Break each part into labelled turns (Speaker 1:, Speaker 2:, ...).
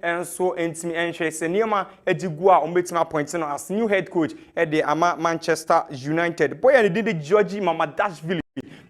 Speaker 1: and so entimi enhwe se niema ejigu a ometima appoint no as new head coach at the ama Manchester United. Boy and did Georgie Mamadashvili.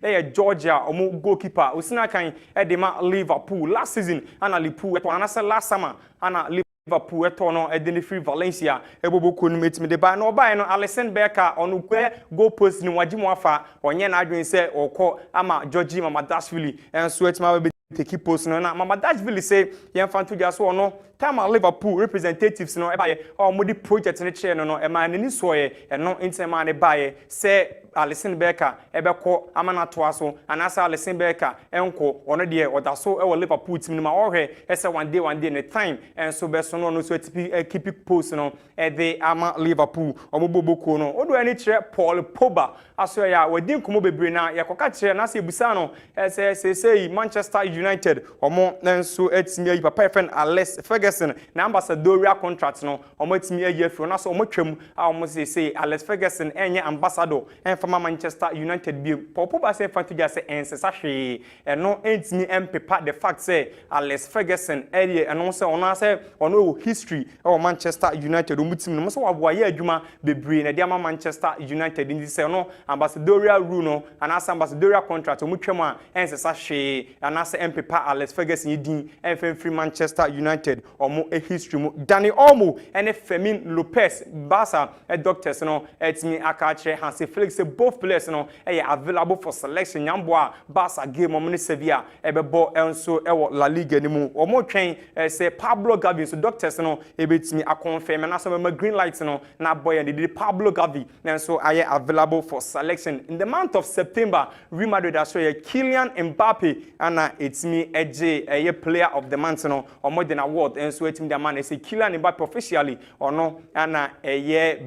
Speaker 1: They Georgia omo goalkeeper osina kan at the Liverpool last season and Liverpool and last summer and Liverpool etono edini free Valencia eboboko no metimi de ba no oba no Alisson Becker onu goal post ni wajimu afa onye na adwen se okọ ama Georgie Mamadashvili and so etima be take post no na Mamadashvili say yemfanto dia so ono time Liverpool representatives no eba ye o modi project ne chair no e ma nani soye e no intema ne baye say Alisson Becker ebeko amana toaso anasa Alisson Becker enko ono de odaso e wo Liverpool team ma ohwe ese one day in time and so be so no so keep post no e de ama Liverpool omoboboko no odo ani kire Paul Pogba aso ya wadin komo bebre na yakoka kire na se busa no say Manchester United omo nanso etimi ayi papa friend Alex Ferguson na ambassadorial contract no omo etimi ayi afro na so omo twam a omo say Alex Ferguson enye ambassador from Manchester United be Pogba say fanto just say ensesa hwe no entimi empepa the fact say Alex Ferguson earlier and also on say ono history of Manchester United umutim no so waboaye adwuma bebre na dia Manchester United in say no ambassadorial rule no and as ambassadorial contract omutwam a ensesa hwe and as empepa Alex Ferguson yidin enfem free Manchester United omo a history mo Dani Olmo and Fermin Lopez Barca doctors no etimi akache Hansi Felix both players no available for selection nyamboa Barca game on Sevilla ebebo enso ewo La Liga ni mu omo twen say Pablo Gavi so doctors no ebetimi akonfirm na so me green light no na boy and did Pablo Gavi enso aye available for selection in the month of September. Real Madrid asho Kylian Mbappe ana etimi eje player of the month no omo den award enso etimi the man say Kylian Mbappe officially or no ana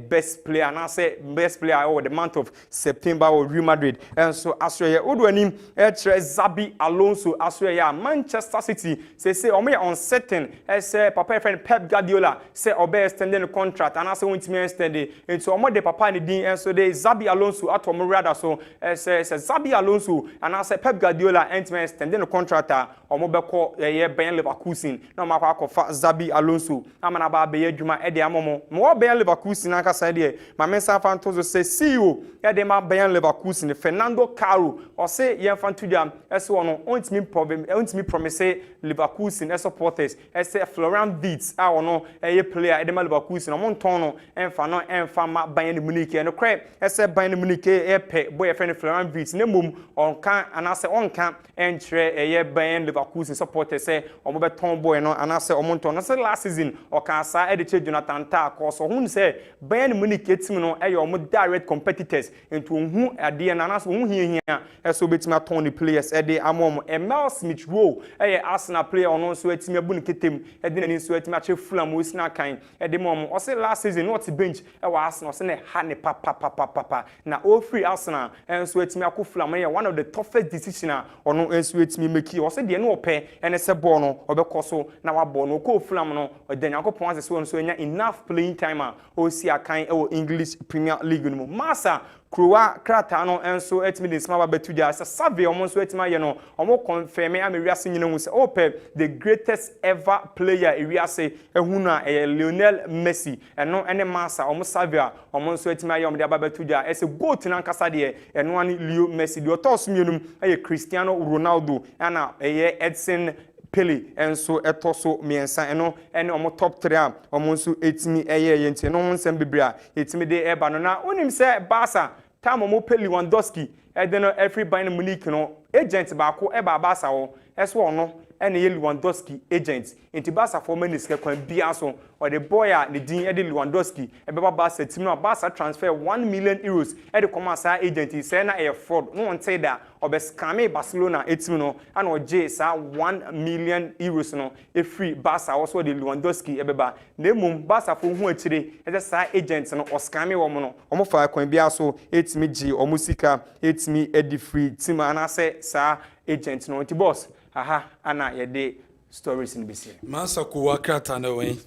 Speaker 1: best player na say best player of the month of September or Real Madrid and so Australia Odwanim Zabi Alonso Australia Manchester City say omo uncertain say papa friend Pep Guardiola say obe extending the contract and also want me extend it into omo de papa ni din and so they Zabi Alonso atom rather so say Zabi Alonso and also Pep Guardiola entime extending the contract omo be call Bayer Leverkusen na makwa akofa Zabi Alonso amana ba be adwuma e de amomo mo Bayer Leverkusen aka say de ma mensa fantozo say CEO de ma Bayer Leverkusen Fernando Caro or say yemfanto dia eso ono ontimi promise Leverkusen supporters say Florian Wirtz a ono player de ma Leverkusen omo nton no emfa ma Bayern Munich no kre say Bayern Munich pe boy friend Florian Wirtz ne mum onka anase onka entre Bayern Leverkusen supporters say omo be ton boy no anase omo nton no say last season oka sa de che Jonathan Tah cause hun say Bayern Munich team no omo direct competitors into who ade na anase who hia eso betima ton the players e de amom Emil Smith Rowe Arsenal player ono so etimi abu nketem e de nani so etimi ache Fulham osina kan e de mom o say last season not bench e wa Arsenal say na ha ne papa na all free Arsenal and so etimi akọ Fulham one of the toughest decisions ono enso etimi make o say de no ope ene se ball no obekoso na wa ball no ko Fulham no de nyakopon ase so enya enough playing time o si akan e English Premier League no masa Kroa krata no enso etimi de smaba betuja asa save omo so etima ye no omo confirm amewiase nyina hu se ope the greatest ever player ewiase ehunu a Lionel Messi eno ene masa omo save a omo so etima ye omo de ababetuja ese goat na nkasa de eno ani Leo Messi de otosumienum Cristiano Ronaldo ana Edson Pele enso etoso miensa eno ene omo top 3 a omo nso etimi yenti no nsem bibra etimi de eba no na onim se Barca time omo Pele Lewandowski edeno every Bayern Munich no agent baako eba Barca wo eso ono ene Lewandowski agent enti Barca for meniske kwan bia so or the boy the din ede Lewandowski ebeba Barca team no Barca transfer 1 million euros ede commercial agent say na a fraud no one say that obe scam Barcelona etim no and oje sa 1 million euros no e free Barca also the Lewandowski ebeba na mum Barca for hu akire ede sa agent no o scam wo mo no omo fa kwan bia so etimi gi omo sika etimi edi free team anase sa agent no nti boss aha ana yede stories in BC
Speaker 2: masa ko wakrata na wen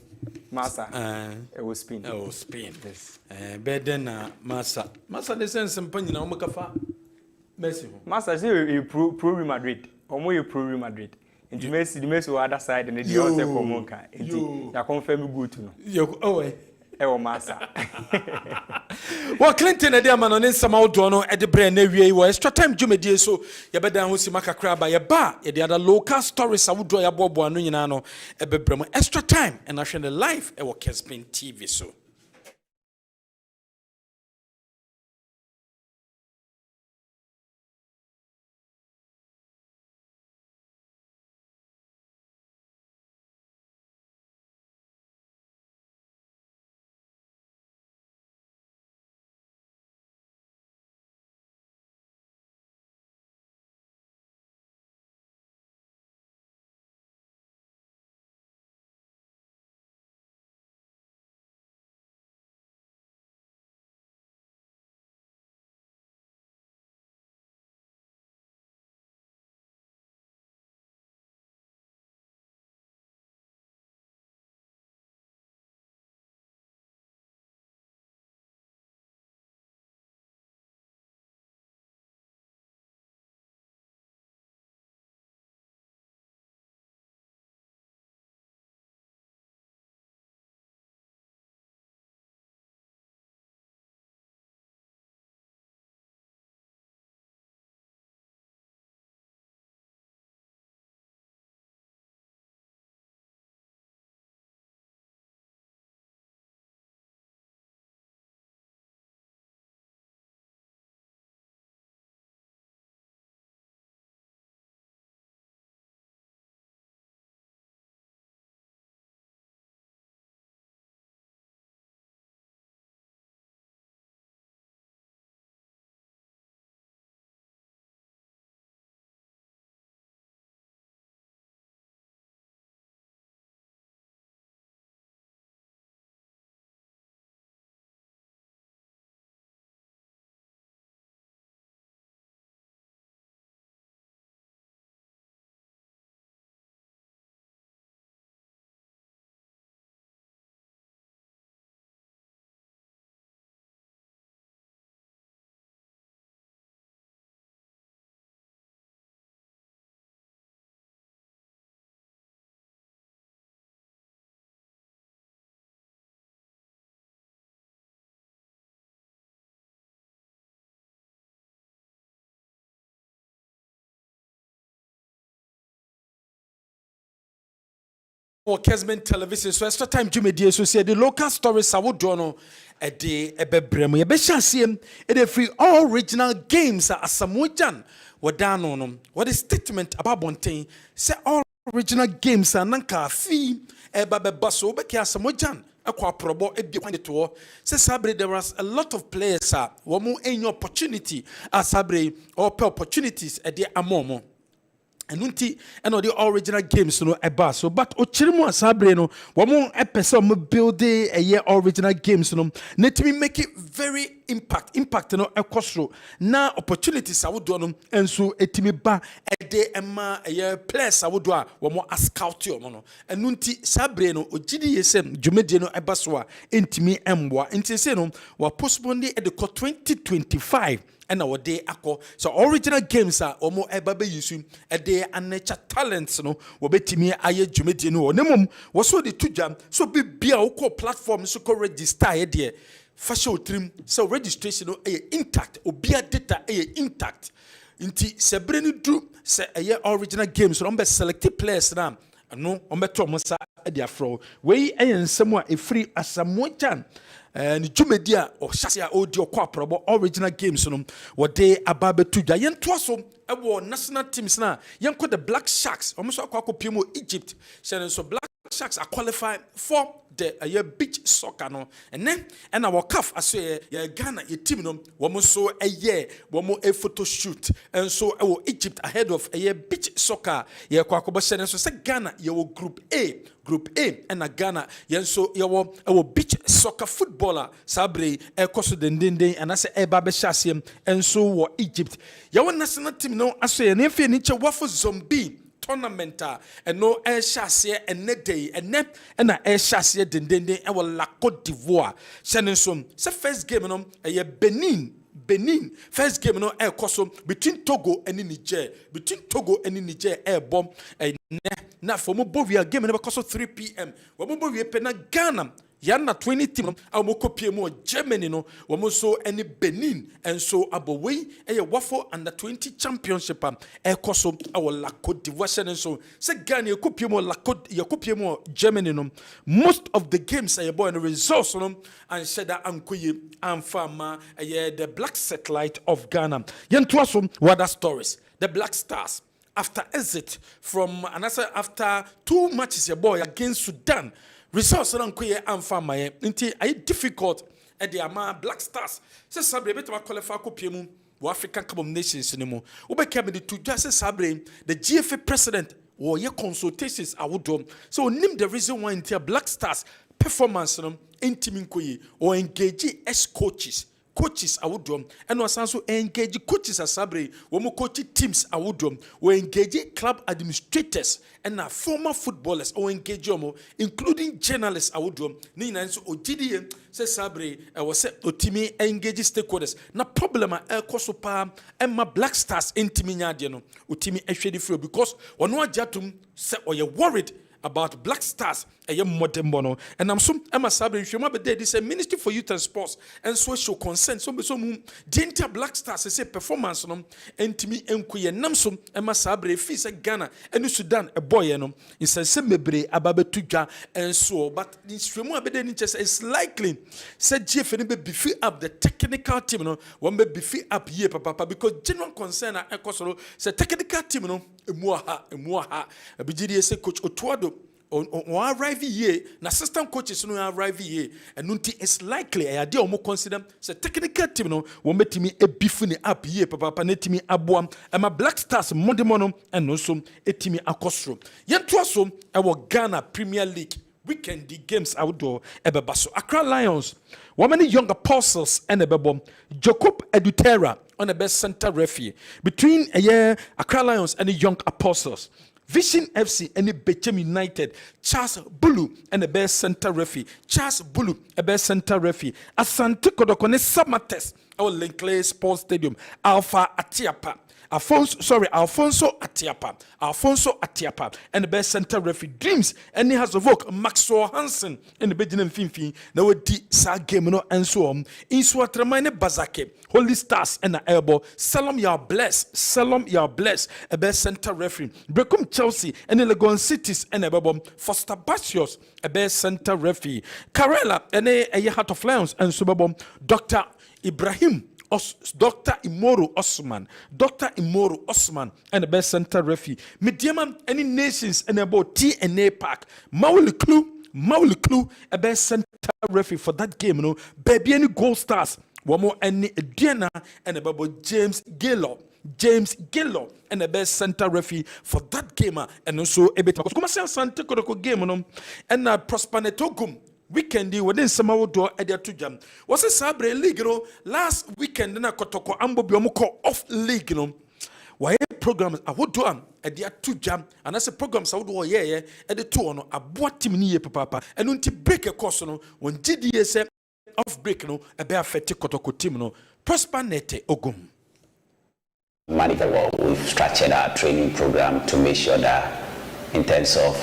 Speaker 1: masa it was Spain
Speaker 2: yes better na masa the sense mpanyina omukafa Messi
Speaker 1: masa say pro Real Madrid omo ye pro Real Madrid Nti Messi wɔ other side ne dey also common ka. Nti ya confirm good no.
Speaker 2: Yo
Speaker 1: Ewo masa.
Speaker 2: Well, Clinton and their man on some outdoor at the brand new extra time Jumedi so ya bedan who see Macacra by a bar, the other local stories I would draw a bobo and no extra time and I share the life at Kessben TV so. Or Kessben television so extra time Jumedi so say the local stories I would draw no a day a bebrem ye be hyaseem e dey free all original games asamojan wadano no what is statement about bonten say all original games nanka fi e ba be baso be ke asamojan akwa probo e bi kwande to say sabre there was a lot of players wo mo any opportunity sabre or opportunities e dey amomo and unti and all the original games no eba so but ochirimu asabre no womo epese mo build a year original games no let me make it very impact no ekosro na opportunities awodo no enso etimi ba ede ema a year players awodo a womo scout yo no and unti sabre no ogidi yesem dwumede no eba so a entimi emboa enti se no wa postpone e de 2025 and our day ako so original games are omo eba be use a day and nature talents no wo betimi aye dwumedi no nemum wo so de tujam so be bia wo ko platform so ko register e de fashion trim so registration no intact obia data intact nti sebre ni dru se original games no be selected players na no on beto mo sa e de afro we ensem a e free asamojan and Jumedia or Shasia audio probo original games no what they ababe tuja yen twaso e national teams na yen ko the Black Sharks almost akwa pimo Egypt so Black Sharks are qualified for the beach soccer no and then and our CAF aso Ghana your team no womo so a photo shoot and so Egypt ahead of beach soccer ye kwakobo so say Ghana your group A and a Ghana yen so your beach soccer footballer sabre ekoso dendenden and I say eba be hyasem and so Egypt your national team no aso ye na fe ni che wafo zombie tournament and no air chassis and net day and air chassis dendenden e Laka d'Ivoire sending some first game no Benin Benin first game no air koso between Togo and Niger. Between Togo and Niger air bomb na for mo bovia game no koso 3 p.m. Wo mo bovia pe na Ghana Yana 20 team amokopie mo Germany no wo so any Benin and so abowei e wafo under 20 championship e koso our la Côte d'Ivoire and so se Ghana yakopie mo la Côte yakopie mo Germany no most of the games are boy and results no and sheda ankoye amfama the black satellite of Ghana yentoa so what are stories the Black Stars after exit from after 2 matches your boy against Sudan. Results are unfair until I difficult at the Ama Black Stars. Says Sabre better qualify Copiemu, African Cup of Nations anymore. Ube cabinet to just Sabre, the GFA president, or your consultations I would do. So name the reason why until Black Stars performance in team or engage as coaches. Coaches I would do, and was also engage coaches as Sabre, womo coach teams I would do, or engage club administrators and former footballers or engage including journalists I would do. Nina so OGDM says Sabre was set Otimi engage stakeholders. Na problem I kosopa and my Black Stars in Timinyadiano, Utimi Eshedi Fro because one jatum say or you're worried about Black Stars modern bono and I'm so Emma Sabre this a Ministry for Youth and Sports and Social Consent so the Black Stars say performance no entimi enkuye namso Emma Sabre fees Ghana and Sudan a boy no in say mebre ababetuja and so but this is likely said GF be beefy up the technical team no one be beefy up here papa because general concern say technical team no emuaha abigidi say coach Otuado on arrive here, na assistant coaches no arrive here, and nunti it's likely I idea more consider say technical team no won betimi e bifuni up here papa netimi aboam and my Black Stars modemono and also etimi akosro yentoa so e wo Ghana Premier League weekend the games outdoor ebebaso Accra Lions many young apostles and ebebom Jacob Edutera on the best center referee between Accra Lions and the young apostles. Vision FC and the Bechem United, Charles Bulu and the best center referee, Charles Bulu, a best center referee, Asante Kodokone Samates, our Linkley Sports Stadium, Alpha Atiapa. Alfonso Atiapa, and the best center referee Dreams, and he has a vote Maxwell Hansen and the Bedin Finfi, now di sa game no and so on. In Swatramine Bazake, Holy Stars and the elbow, Salam ya bless, a best center referee, Brecum Chelsea and the Legon Cities and a babom, Foster Basios, a best center referee, Karela and a Heart of Lions and Subabom, Dr. Ibrahim. Dr. Imoru Osman, and the best center referee. Medium any nations and about TNA Park. Mauli a best center referee for that game. No, baby any gold stars. One more any Diana and about James Gillo, and the best center referee for that game. And also a bit of Santa Kodoko game. No, and Prospanetogum. Weekend within Samawo door at their tujam. Was a Sabre league, last weekend na Kotoko Ambo Biomoko off league, Why programs I would do at their tujam, and as a programs I would do at the two no a boat team near papa, and until break a course when GDS off break a bear fete Kotoko team prosper nete ogum.
Speaker 3: We've structured our training program to make sure that in terms of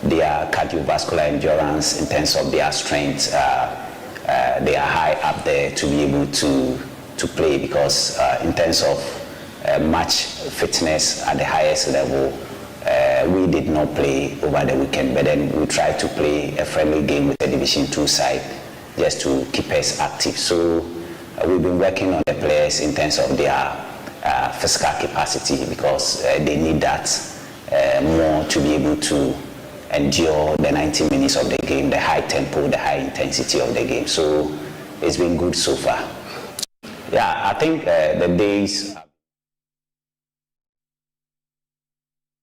Speaker 3: their cardiovascular endurance, in terms of their strength, they are high up there to be able to play because in terms of match fitness at the highest level, we did not play over the weekend, but then we tried to play a friendly game with the Division 2 side just to keep us active. So we've been working on the players in terms of their physical capacity because they need that more to be able to endure the 90 minutes of the game, the high tempo, the high intensity of the game. So it's been good so far. Yeah, I think the days...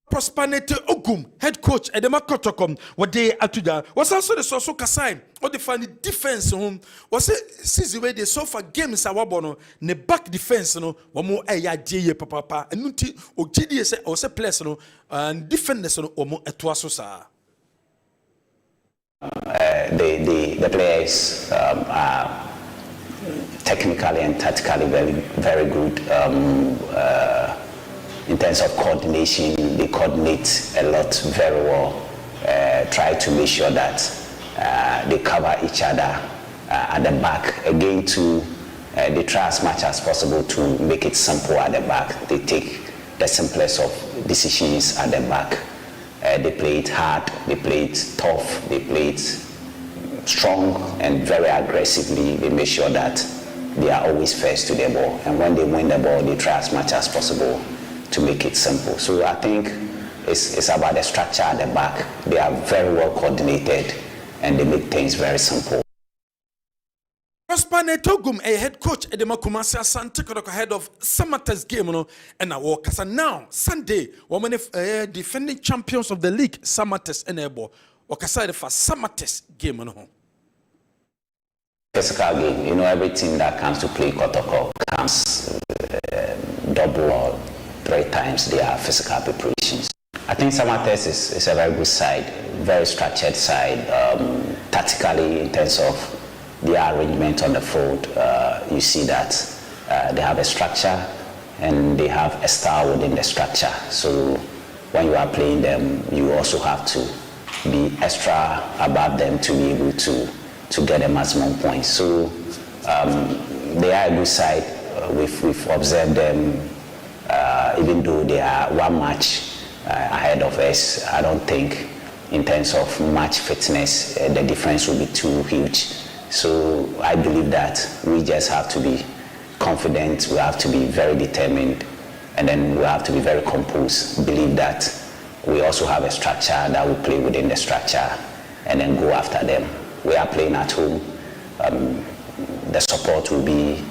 Speaker 2: Prosperity Ogum, head coach Edema Kotokom, what they atuda was also the Soso Kasai, what they find the defense home was it since the way they so far games our bono, ne back defense no, one more aya papa, and nunti or GDS or se place no, and defenders no or more etwasosa.
Speaker 3: The players are technically and tactically very good. In terms of coordination, they coordinate a lot very well. Try to make sure that they cover each other at the back. Again, they try as much as possible to make it simple at the back. They take the simplest of decisions at the back. They play it hard, they play it tough, they play it strong and very aggressively. They make sure that they are always first to the ball. And when they win the ball, they try as much as possible to make it simple. So I think it's about the structure at the back. They are very well coordinated and they make things very simple.
Speaker 2: Prosper Netogum, a head coach at the Kumasi Asante Kotoko, head of Samate's game, and I walk as now Sunday, women defending champions of the league, Samate's enable, or Kasai for Samate's game.
Speaker 3: Physical game, every team that comes to play Kotoko comes double or 3 times their physical preparations. I think Samate's is a very good side, very structured side, tactically in terms of their arrangement on the field. You see that they have a structure and they have a style within the structure. So when you are playing them, you also have to be extra about them to be able to get the maximum points. So they are a good side. We've observed them, even though they are 1 match ahead of us. I don't think in terms of match fitness, the difference will be too huge. So I believe that we just have to be confident, we have to be very determined, and then we have to be very composed. Believe that we also have a structure that will play within the structure and then go after them. We are playing at home. The support will be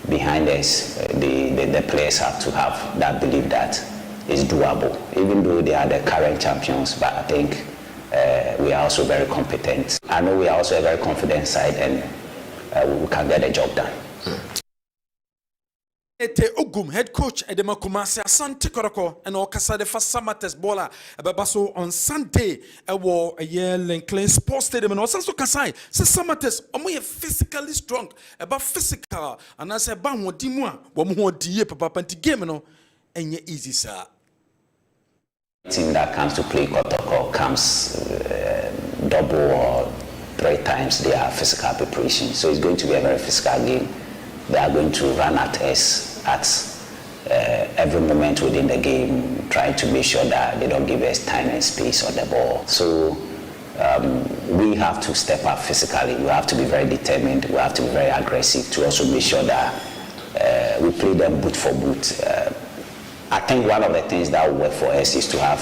Speaker 3: behind us. The players have to have that belief that it's doable, even though they are the current champions, but I think we are also very competent. I know we are also a very confident side and we can get the job done.
Speaker 2: Ete Ogum, head coach at the Kumasi Asante Kotoko, and Okasa the first Samate's baller Babaso on Sunday. A war a year Lincoln Sports Stadium and also Kasai. Says Samate's are physically strong, about physical, and as a bang what dimwa, one more dear papa and game and ye easy, sir.
Speaker 3: Team that comes to play Kotoko comes double or 3 times their physical preparation. So it's going to be a very physical game. They are going to run at us at every moment within the game, trying to make sure that they don't give us time and space on the ball. So we have to step up physically. We have to be very determined. We have to be very aggressive to also make sure that we play them boot for boot. I think one of the things that will work for us is to have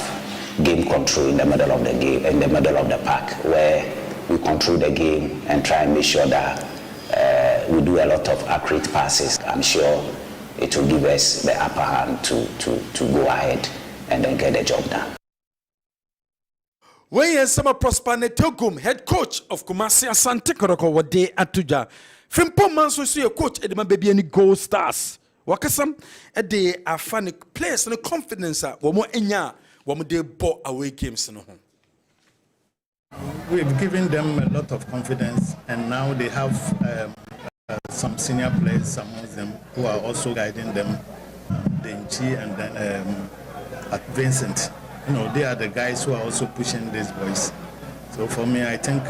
Speaker 3: game control in the middle of the game, in the middle of the pack, where we control the game and try and make sure that we do a lot of accurate passes. I'm sure it will give us the upper hand to go ahead and then get the job done.
Speaker 2: When Summer Prosper Netogum, head coach of Kumasi Asante Kotoko, what day at Tuja. Frimpom Manso see a coach at the baby any Gold Stars. Wakasam a day are funny players and confidence one more enya, one more day bought away games in home.
Speaker 4: We've given them a lot of confidence, and now they have some senior players amongst them who are also guiding them, Denchi and then at Vincent. They are the guys who are also pushing these boys. So for me, I think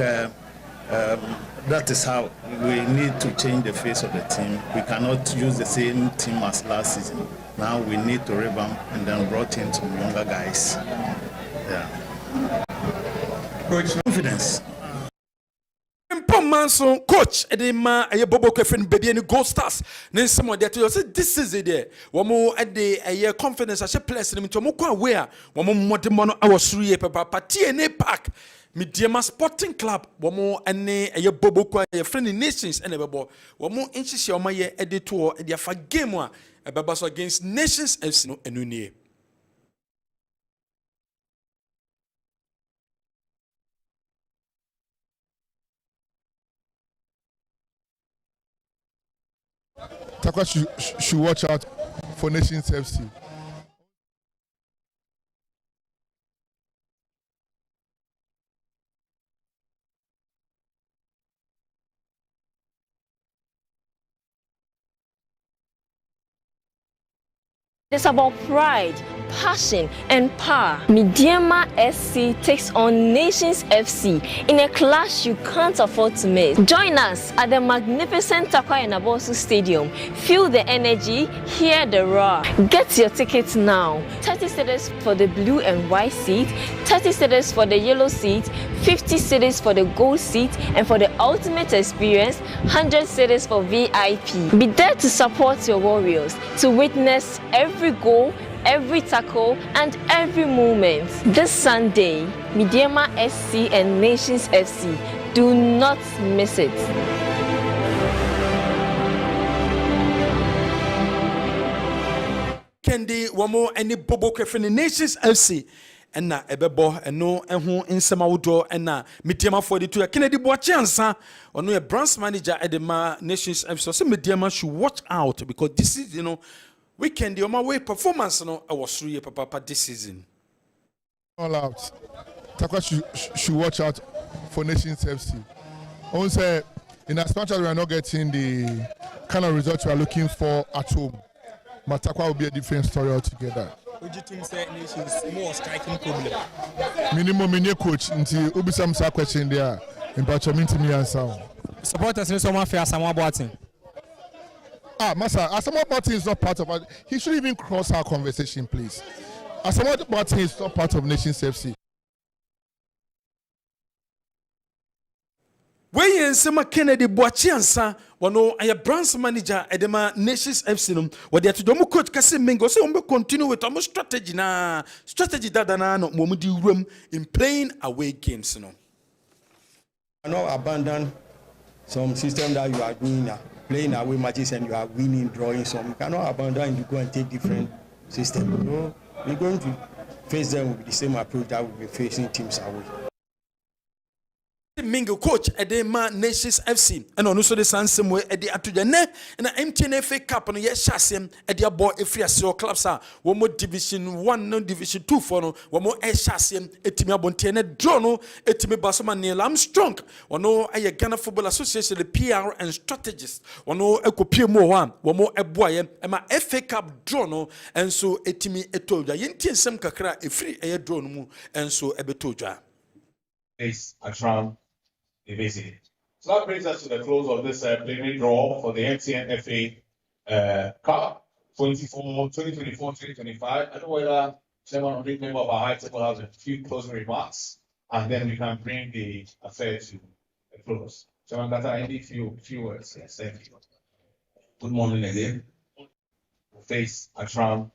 Speaker 4: that is how we need to change the face of the team. We cannot use the same team as last season. Now we need to revamp and then brought in some younger guys. Yeah. Coach, confidence.
Speaker 2: Manson coach edema a bobo kefin baby any Gold Stars then someone that you say this is it there one more at the a year confidence as a place in to moko aware one more demono our 3 year papa party any park Mediama Sporting Club one more and a bobo kwa a friendly nations and a babo one more inches your my editor and their for game one a babas against nations FC no enuni.
Speaker 5: Takwa should watch out for Nations FC.
Speaker 6: It's about pride, passion, and power. Midiama SC takes on Nations FC in a clash you can't afford to miss. Join us at the magnificent Takwa Nabosu Stadium. Feel the energy, hear the roar. Get your tickets now. 30 cedis for the blue and white seat, 30 cedis for the yellow seat, 50 cedis for the gold seat, and for the ultimate experience, 100 cedis for VIP. Be there to support your Warriors, to witness every goal, every tackle, and every moment. This Sunday, Midiama SC and Nations FC. Do not miss it.
Speaker 2: Kendi wamo any bobo kefini Nations FC. Ena ebebo eno ehu insema wudo ena Midiama 42 Kennedy Boachi ansa ono a branch manager at the Nations FC. So Midiama should watch out because this is, you know, weekend the my way performance no I was 3 year papa this season.
Speaker 5: All out. Takwa should watch out for Nations FC. Also, in as much as we are not getting the kind of results we are looking for at home, but Takwa will be a different story altogether.
Speaker 7: Would you think that Nations more striking problem?
Speaker 5: Minimum coach until Ubi some question there in Bachamint me and sound.
Speaker 7: Supporters in some fair Samoa Boating.
Speaker 5: Master, Asamoah Barton is not part of it. He should even cross our conversation, please. Asamoah Barton is not part of Nations FC.
Speaker 2: Wey ensema Kennedy Boachi ansa wano a branch manager at the Nations FC no where they to do coach Kessben go say we continue with our strategy that no mo di room in playing away games no.
Speaker 8: Not abandon some system that you are doing now, playing away matches and you are winning, drawing some. You cannot abandon and you go and take different system. You know, we're going to face them with the same approach that we'll be facing teams away.
Speaker 2: Mingo coach at the Nations FC and also the same way at the Atujane and the MTN FA Cup and yes chassis at the boy if you are clubs are one more division 1 no division 2 for no one more air chassis etimi abontene drono etimi basoma Neil Armstrong one no a Ghana Football Association the PR and strategist one no ekopie mo one more eboye ema FA Cup drono and so etimi etoja yenti nsem kakra efiri eye drone mu and so ebetoja
Speaker 9: is a Trump division. So that brings us to the close of this preliminary draw for the MTN FA Cup 2024-2025. I don't know whether someone on the member of our high table has a few closing remarks, and then we can bring the affair to a close. So I'm going to end a few words. Yes, thank you. Good morning again. We face a Trump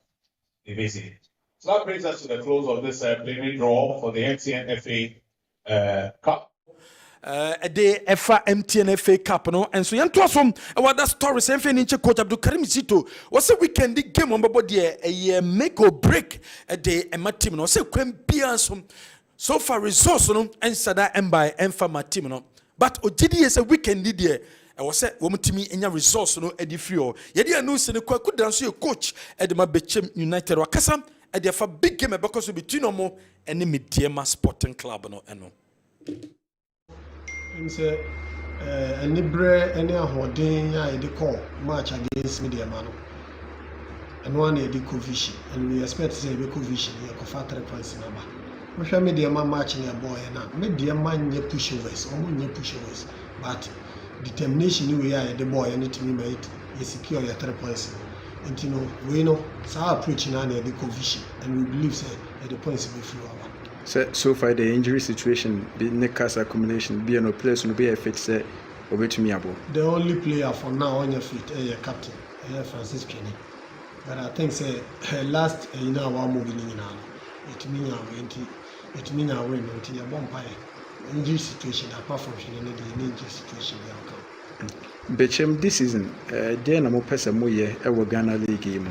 Speaker 9: division. So that brings us to the close of this preliminary draw for the MTN FA Cup.
Speaker 2: A day FA MTN FA Cup no and so yanto asom what that story say FA ninche coach Abdul Karim Zito was a weekend game on body a make or break a day and my team no say kwem bia so far resource no and sada and by and for my team no but ogidi is a weekend there I was say wo mutimi enya resource no edi fio ye dia no se ne kwaku dan so coach e de ma Bechem United wakasa e de fa big game because between omo and Midiama Sporting Club no eno
Speaker 10: say any bre any ahoden ya e dey call match against Midiama no and one e dey covision and we expect say e be covision e go fa 3 points number we share Midiama match na boy na Midiama nye pushovers omo nye pushovers but determination we are the boy and it me made you secure your 3 points and you know we know so our approach now the covision and we believe say the points will be through our.
Speaker 11: So far the injury situation, the neck's accumulation, be no place no be a fit say over to me abo.
Speaker 10: The only player for now on your feet is captain, Francis Kenny. But I think say last our moving in now. It mean our win until your bumpire injury situation apart from the injury situation they come.
Speaker 11: Bechem this season, there na mo pesa mo ye e wo Ghana League game.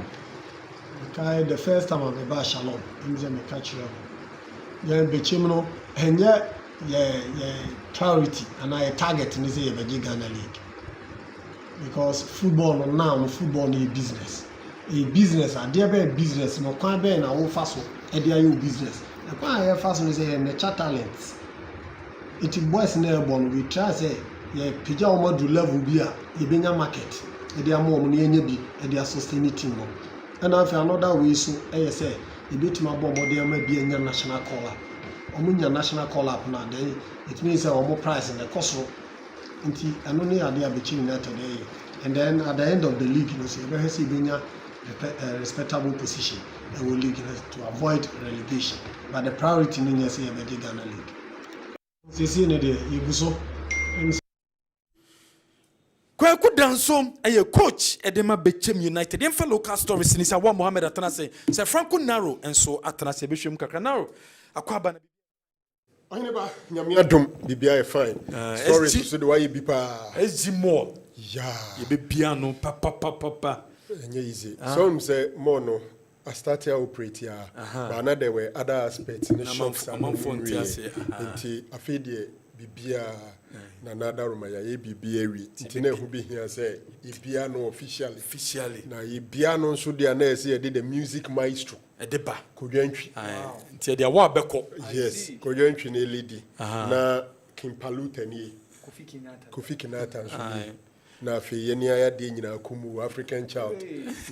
Speaker 10: The first time I'm about Shalom, in catch you. Yan Bechem no enye ye priority and I target in say the Ghana League. Because football now football is business. A business a there be business no kwan be na wo fa so e dey your business. The kwan I fa so is say natural talents. It boys na born we try say ye pija o do level bi a e benya market. E dey am o no yenye bi e dey sustain team no. and after another way so say a bit more bomb or there may be a national call up. Omunya national call up now, then it means more price in the cost. And only idea between that today. And then at the end of the league, you know, so you see being a respectable position and will league to avoid relegation. But the priority in the Ghana league. So see in the Yuguso.
Speaker 2: Kwaku Danso, a coach Edema Bechem United. Then for local stories in Isawa Mohammed Atanase, Sir Franco Naro, and so Atanase Bishum Kakanaro. Aquabana.
Speaker 12: I never Yamiadum BBI fine. Stories to the way you be pa.
Speaker 2: More.
Speaker 12: Yeah.
Speaker 2: You be piano, papa.
Speaker 12: Easy. Some say mono. I started operate here, but another way other aspects in the shops. I'm on phone. Until I feed the BBI. Another room, I be beery. Tine who be here say, if piano officially. Now, if piano should the announced did the music maestro. A deba, Koyanchi. Tia the Wabeko. Yes, Koyanchi lady. Na Kimpalutani. Kofi Kinata. Na fe yeni aya de nyina kumu African child.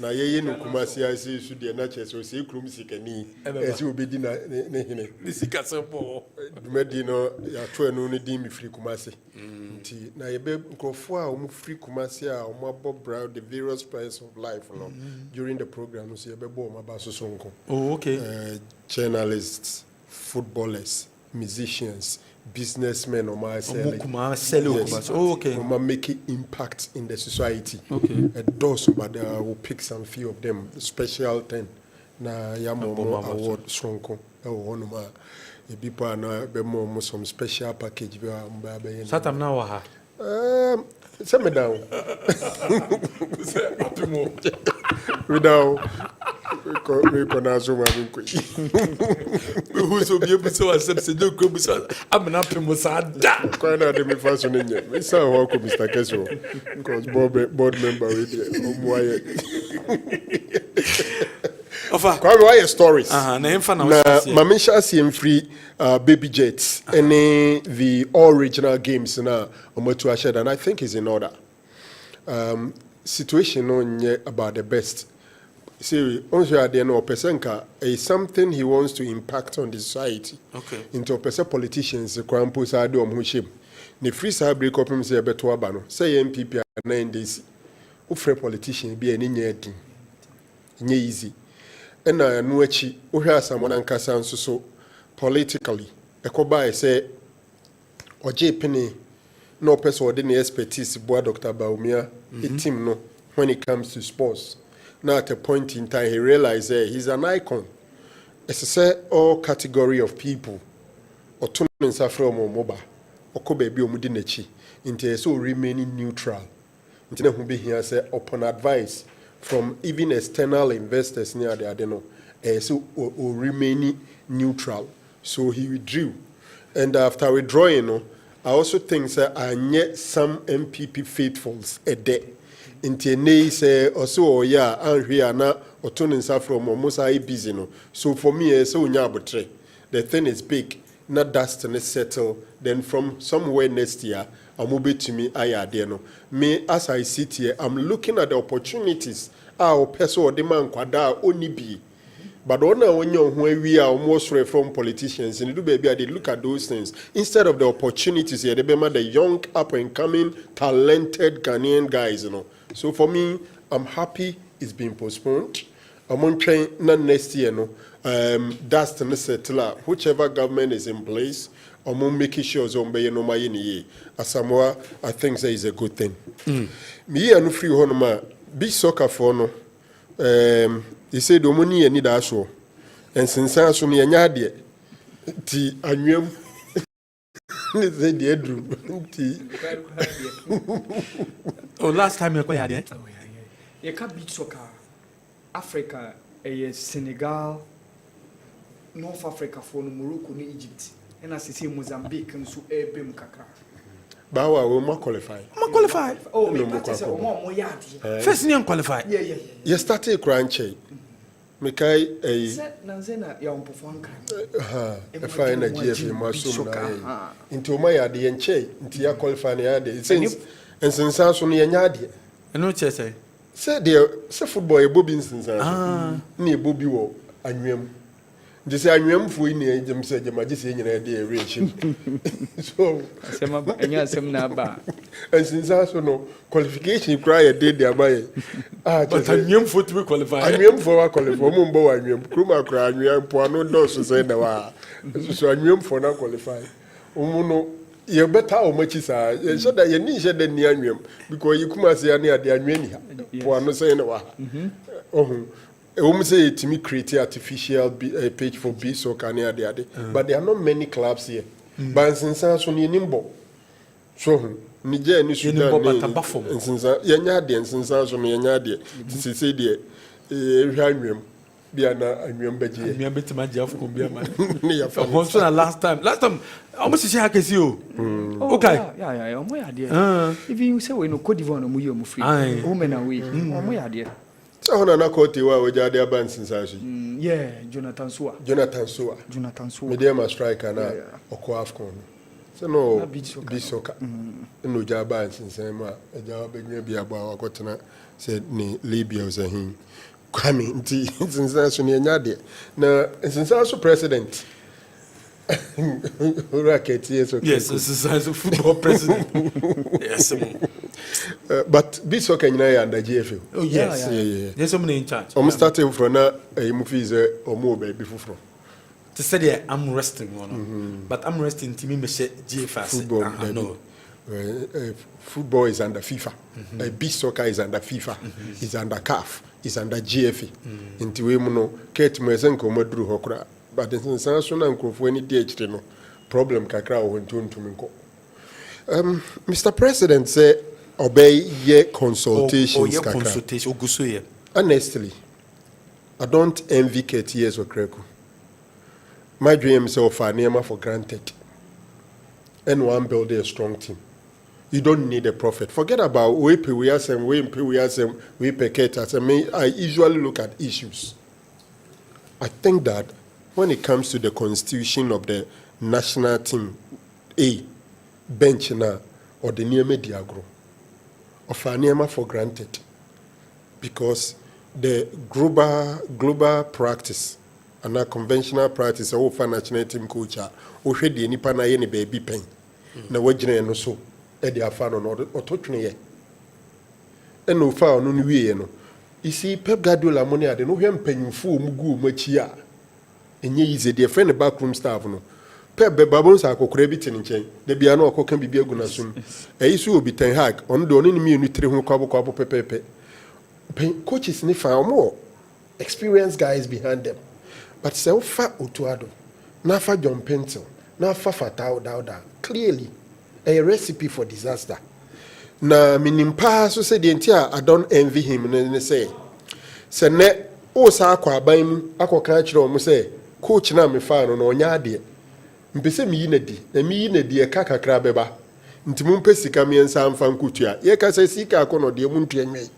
Speaker 12: Na ye no kumasi ase su de na chese o se krum sikani. Ese obedi na ne hene. Nisika sempo. Dumedi no ya to enu ne di mi free kumasi. Nti na ye be nkrofo a omu free kumasi a omu abobra the various price of life no during the program so ye be bo omu abaso sonko. Oh okay. Journalists, footballers, musicians, businessmen or myself. Okay. Making impact in the society. Okay. Those, but I will pick some few of them. Special 10. Na yamo award sonko. One ma. Ebipa na be more some special package.
Speaker 2: Satam na waha.
Speaker 12: Send me down. Without. We can also have who's will be able to accept the group. I'm not Musada. Quite not the first one in here. We saw welcome Mr. Kessben because board member with Quite stories. Mamisha CM free baby jets and the all regional games now and I think is in order. Situation on about the best. See, is something he wants to impact on the society. Okay. Into person politicians, Krampo Sadi or Mushim. The free side break up him say beto abano. Say MPP are 9 days. Ufre politician be an inye easy. And I know echi uhya someone and kasa so politically. Ekoba say oje penny no person ordinary expertise boy Dr. Baumia a team no when it comes to sports. Now at a point in time, he realized he's an icon. It's a all category of people. Or tuning from mobile, or kobe be omudinechi. Into so remaining neutral. Into who be here say upon advice from even external investors near the adeno. So remaining neutral. So he withdrew, and after withdrawing, I also think that I need some MPP faithfuls a day. Inti nei say also ya anhwe na otonin sa from almost busy no. So for me so unya abotre. The thing is big, not dust and settle. Then from somewhere next year amobe to me ayade no. Me as I sit here I'm looking at the opportunities our person or the man kwada oni bi. But when we are almost from politicians, and do baby, they look at those things instead of the opportunities here. They remember the young, up and coming, talented Ghanaian guys, you know. So for me, I'm happy it's been postponed. I'm on train not next year, no. That's the settler. Whichever government is in place, I'm on making sure Zombe no my ye. Asamoah, I think that is a good thing. Me and free honoma, big soccer for no. He said, "The money need that show." And since I saw me a yard, tea, annuum, the bedroom, tea.
Speaker 2: Oh, last time you had it.
Speaker 13: You can't beat soccer. Africa, Senegal, North Africa, for Morocco, Egypt, and as I say, Mozambique, and so Ebim Kaka.
Speaker 12: Bawa will more qualify.
Speaker 2: More qualified.
Speaker 13: Oh, more yard.
Speaker 2: First name qualified.
Speaker 13: Yeah.
Speaker 12: You started crunchy. Mekai
Speaker 13: Nanzena ya umpofuanka.
Speaker 12: If I na GF masum na. Into my yard yenche, into ya qualify na yard. Since and since I so near yard.
Speaker 2: And what you say?
Speaker 12: say football a Bobby instance. Near Bobby war, and just I am for in the Jim said, your majesty in your idea, so, and since I also know qualification cry a day thereby. But I am for to qualify. I am for a qualify, Mumbo, I am Kruma cry, I am Puano Dos to say the so I am for not qualify. You better how much is so that you need the near because you come as near the Armenia. Puano say no. Say to me create artificial page for B so can but there are not many clubs here. But since I saw nimbo, so Niger ni Sudan ni since yanya and since I saw me yanya to say dear be an beji.
Speaker 2: Me bet my Jeff could be a man. Last time almost see how can see you. Okay,
Speaker 13: yeah, my idea. If you say we no Cote d'Ivoire no mu free. Women away. My idea.
Speaker 12: So on a court you are with your band since I
Speaker 13: yeah, Jonathan Soa.
Speaker 12: Medium striker now or co-AFCON. So no be soccer. No job band since I'm a job maybe about Cotana said ni Libya was a him. Coming since that's near Nadia. Now since also president. Racket, yes, okay.
Speaker 2: Yes, this is as a football president. Yes,
Speaker 12: but be soccer in under GFL.
Speaker 2: Oh yes, yeah. There's somebody in charge.
Speaker 12: I'm starting from now. A or more baby from.
Speaker 2: To say I'm resting on, but I'm resting to me. GFL
Speaker 12: football. No, football is under FIFA. Beach soccer is under FIFA. Is under CAF. Is under GFA. Into we mono. Kate Mezenko Madru Hokra. But the sensation and for any DH no problem kakra when to minko. Mr. President say obey ye consultations kakra. Honestly, I don't envy KTS or Kreku. My dream is of Fanema for granted. And one build a strong team. You don't need a prophet. Forget about we pay we pay caterers. I usually look at issues. I think that when it comes to the constitution of the national team, bench now, or the near mediagro, of our name for granted, because the global practice and our conventional practice of our national team coach, or should the nipa na any baby pen, na wajine no so, edi afano no ototune and no fa no nwie no. You see, Pep Guardiola money ade no hwem panyimfo mugu machi a enye easy the friend backroom staff no Pep babon sa akokora bi tin nchen de bia na okoka bibia gu na sum eyi so obi Ten Hag on do oni ni mienu tire ho kwabo pepepe coaches ni fa omo experienced guys behind them but say fa Otuado na fa John Pentel na fa Fatau Dauda clearly a recipe for disaster. Na minimpa so say the entire I don't envy him ne say ne o sa akwa aban mu akoka kire o mo say coach na me fa no onya ade mpese mi yinadi na mi yinadi e kakakra beba ntimu mpesika mi ensa amfa nkutua ye ka say sika akono de mu ntua nwe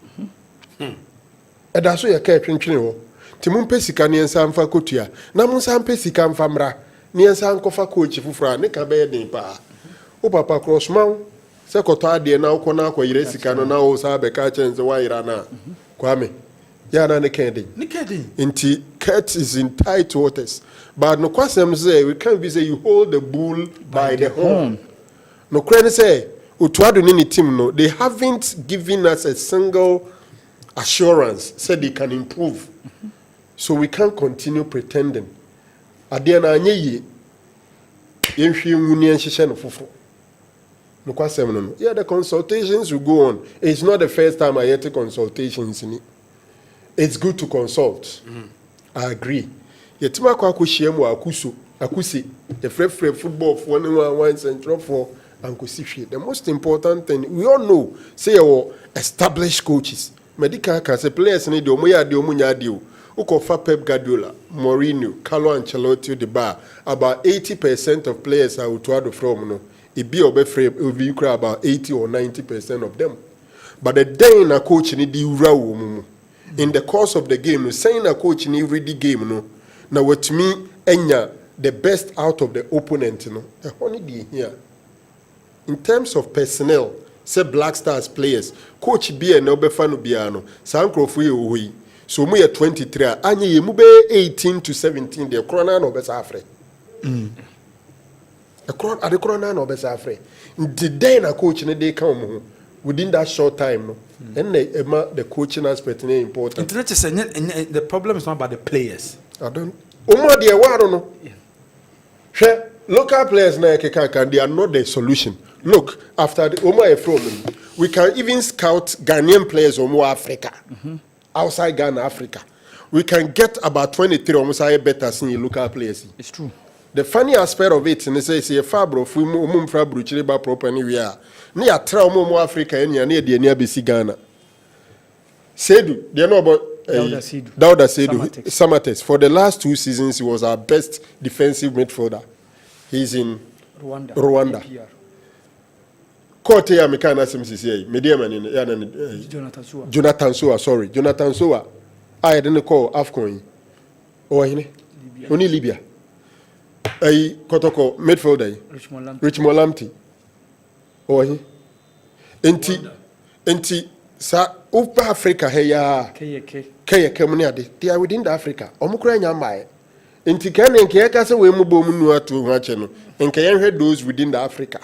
Speaker 12: eda so ye ka twentwene ho ntimu mpesika ne ensa amfa kotua na mu nsa mpesika amfa mra ne ensa ankofa coach fufura ne ka be den pa o papa crossman se koto ade na uko na akoyire sika no na o sa be ka chenze wa ira na kwame ya na ne kedi inti cat is in tight waters but no kwasem say we can't be say you hold the bull by the horn no crane say Otuado ni team no they haven't given us a single assurance said they can improve so we can't continue pretending ade na anye yi yenhwe nwuni enhyehyɛ no fofo. No, yeah, the consultations will go on. It's not the first time I hear the consultations in it. It's good to consult. I agree. Yetima kwa kushiemu akusi the free football for 1 central for ankusifi. The most important thing we all know say our established coaches. Medical can say players need omoya de omunya de. Ukofa Pep Guardiola, Mourinho, Carlo Ancelotti the bar. About 80% of players are Otuado from no. It be about 80 or 90% of them. But the day in a coach in the course of the game, saying a coach in every game, no. Now what me enya the best out of the opponent, no. Only here. In terms of personnel, say Black Stars players coach be no be fanu biano san krofo ye ohi so mu ye 23 anye ye mu be 18 to 17 de corona no be safre the corona no be safre the day na coach ne dey come within that short time no and the coaching aspect is important.
Speaker 2: The problem is not about the players.
Speaker 12: I don't Omo de waro no local players na can they are not the solution. Look, after the Omo from we can even scout Ghanaian players Omo Africa. Outside Ghana, Africa. We can get about 23 almost better than local players.
Speaker 13: It's true.
Speaker 12: The funny aspect of it, and they say, Fabro, if we move from Brucheliba proper anywhere, near Trauma Africa, and near the near BC Ghana. Sedu, they know about Dauda Sedu, Samates. For the last 2 seasons, he was our best defensive midfielder. He's in Rwanda. Kote ya mekana SMCCA, media man in Jonathan Soa, sorry. Jonathan Soa, I didn't call AFCON. Only Libya. I Kotoko, midfielder. Richmond Lamptey. Enti, sa Upa Africa, heya. Kaya Kemuniade. They are within the Africa. Omukra Nyamai. Enti Kenya and Kayaka, we move to Hacheno. And Kayan those within the Africa.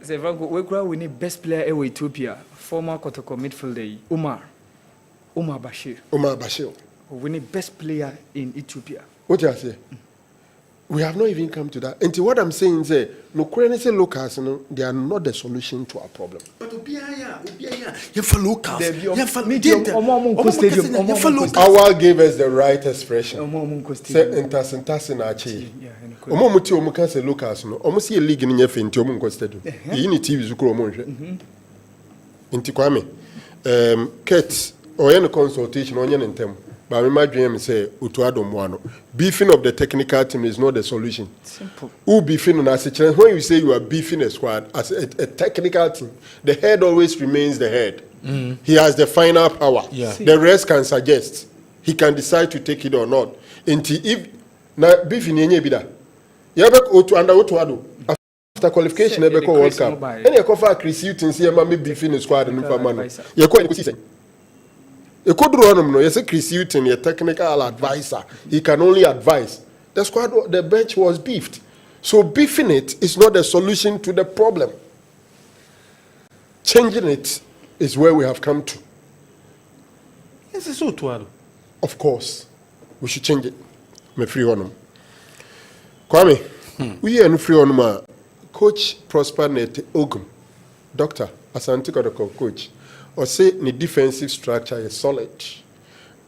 Speaker 13: We need best player in Ethiopia, former Kotoko midfielder Umar Bashir. We need best player in Ethiopia.
Speaker 12: What do I say? We have not even come to that. And what I'm saying is, no currency locals, they are not the solution to our problem.
Speaker 2: But locals.
Speaker 12: Our gave us the right expression. Say intasin achi. Omomuti omuka say locals no. Omusi a league in your fin to omunko stadium. You need TV zukuro omonje. Inti kwame. Kate or consultation on your intem. But my dream say utuado mwano. Beefing of the technical team is not the solution.
Speaker 13: Simple.
Speaker 12: Who beefing on as a challenge? When you say you are beefing a squad as a technical team, the head always remains the head. He has the final power.
Speaker 2: Yeah.
Speaker 12: The rest can suggest. He can decide to take it or not. Until if na beefing yenye bida. Yabe otu under utuado. After qualification, ebe ko World Cup. Any a cover Chris Hutton see a beefing a squad and Nufamano. Yako a good run, no, yes, Chris Hutton, a technical advisor. He can only advise. The squad, the bench was beefed. So beefing it is not the solution to the problem. Changing it is where we have come to.
Speaker 2: Yes, it's so too.
Speaker 12: Of course, we should change it. Me free on Kwame, we are free on Coach Prosper Net Ogum, Doctor Asante Kodoko coach. Or say the defensive structure is solid,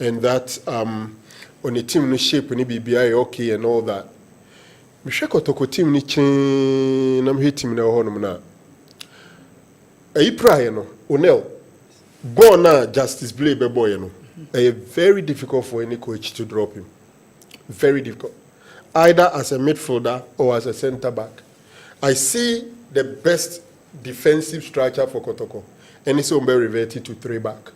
Speaker 12: and that on the team no shape ni BBI okay and all that. Me sheko toko team ni chen nam hit team na ho no na. Prior no Onel born na Justice Blay be boy no. Very difficult for any coach to drop him. Very difficult. Either as a midfielder or as a centre back. I see the best defensive structure for Kotoko. And it's be reverted to 3-back.